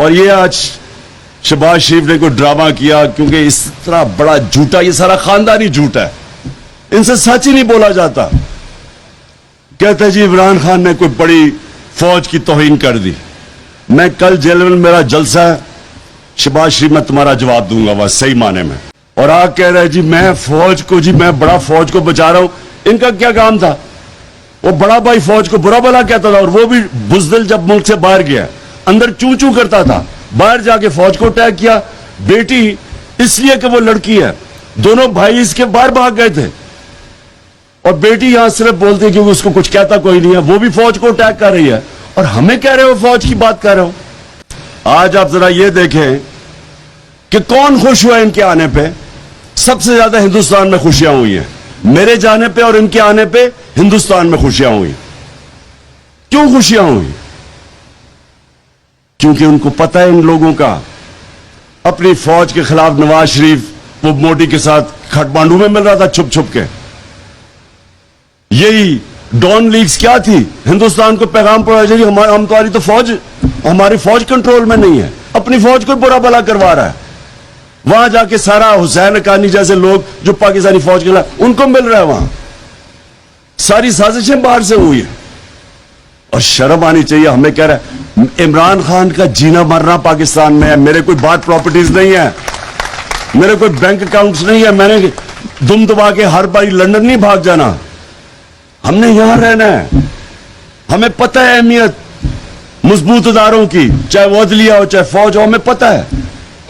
اور یہ آج شہباز شریف نے کوئی ڈرامہ کیا، کیونکہ اس طرح بڑا جھوٹا، یہ سارا خاندانی جھوٹا ہے، ان سے سچ ہی نہیں بولا جاتا. کہتے جی عمران خان نے کوئی بڑی فوج کی توہین کر دی. میں کل جیل میں میرا جلسہ ہے، شہباز شریف میں تمہارا جواب دوں گا بس صحیح معنی میں. اور آپ کہہ رہے جی میں فوج کو، جی میں بڑا فوج کو بچا رہا ہوں. ان کا کیا کام تھا؟ وہ بڑا بھائی فوج کو برا بھلا کہتا تھا، اور وہ بھی بزدل جب ملک سے باہر گیا اندر چوں چوں کرتا تھا، باہر جا کے فوج کو اٹیک کیا. بیٹی اس لیے کہ وہ لڑکی ہے، دونوں بھائی اس کے باہر بھاگ گئے تھے، اور بیٹی یہاں صرف بولتی ہے کیونکہ اس کو کچھ کہتا کوئی نہیں ہے، وہ بھی فوج کو اٹیک کر رہی ہے، اور ہمیں کہہ رہے ہو فوج کی بات کر رہے ہو. آج آپ ذرا یہ دیکھیں کہ کون خوش ہوا ان کے آنے پہ. سب سے زیادہ ہندوستان میں خوشیاں ہوئی ہیں میرے جانے پہ، اور ان کے آنے پہ ہندوستان میں خوشیاں ہوئی. کیوں خوشیاں ہوئی؟ کیونکہ ان کو پتہ ہے ان لوگوں کا اپنی فوج کے خلاف نواز شریف وہ موڈی کے ساتھ کھٹمانڈو میں مل رہا تھا چھپ چھپ کے. یہی ڈون لیگز کیا تھی؟ ہندوستان کو پیغام پڑا جی ہم تمہاری تو فوج، ہماری فوج کنٹرول میں نہیں ہے، اپنی فوج کو برا بھلا کروا رہا ہے. وہاں جا کے سارا حسین حقانی جیسے لوگ جو پاکستانی فوج کے خلاف، ان کو مل رہا ہے وہاں. ساری سازشیں باہر سے ہوئی ہیں. اور شرم آنی چاہیے. ہمیں کہہ رہا ہے عمران خان کا جینا مرنا پاکستان میں ہے. میرے کوئی بات پراپرٹیز نہیں ہے، میرے کوئی بینک اکاؤنٹس نہیں ہے، میں نے دم دبا کے ہر باری لندن نہیں بھاگ جانا. ہم نے یہاں رہنا ہے. ہمیں پتہ ہے اہمیت مضبوط اداروں کی، چاہے وہ عدلیہ ہو چاہے فوج ہو. ہمیں پتہ ہے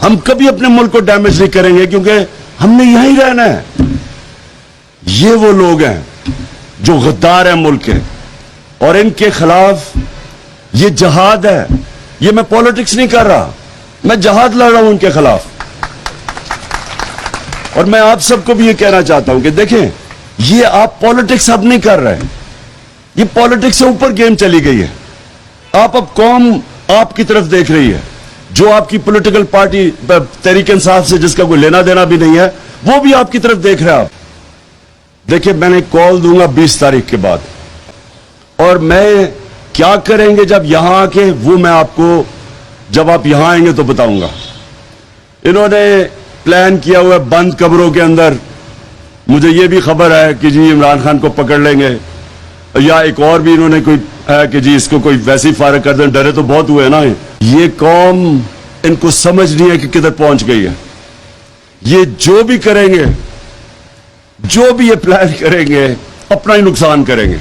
ہم کبھی اپنے ملک کو ڈیمیج نہیں کریں گے، کیونکہ ہم نے یہاں ہی رہنا ہے. یہ وہ لوگ ہیں جو غدار ہیں ملک کے، اور ان کے خلاف یہ جہاد ہے. یہ میں پالیٹکس نہیں کر رہا، میں جہاد لڑ رہا ہوں ان کے خلاف. اور میں آپ سب کو بھی یہ کہنا چاہتا ہوں کہ دیکھیں یہ آپ پالیٹکس اب نہیں کر رہے، یہ پالیٹکس سے اوپر گیم چلی گئی ہے. آپ اب قوم آپ کی طرف دیکھ رہی ہے. جو آپ کی پولیٹیکل پارٹی تحریک انصاف سے جس کا کوئی لینا دینا بھی نہیں ہے، وہ بھی آپ کی طرف دیکھ رہا ہے. دیکھیں میں نے کال دوں گا 20 تاریخ کے بعد، اور میں کیا کریں گے جب یہاں آ کے، وہ میں آپ کو جب آپ یہاں آئیں گے تو بتاؤں گا. انہوں نے پلان کیا ہوا ہے بند کمروں کے اندر. مجھے یہ بھی خبر ہے کہ جی عمران خان کو پکڑ لیں گے، یا ایک اور بھی انہوں نے کوئی ہے کہ جی اس کو کوئی ویسی فارغ کر دیں. ڈرے تو بہت ہوئے نا. یہ قوم ان کو سمجھ نہیں ہے کہ کدھر پہنچ گئی ہے. یہ جو بھی کریں گے، جو بھی یہ پلان کریں گے، اپنا ہی نقصان کریں گے.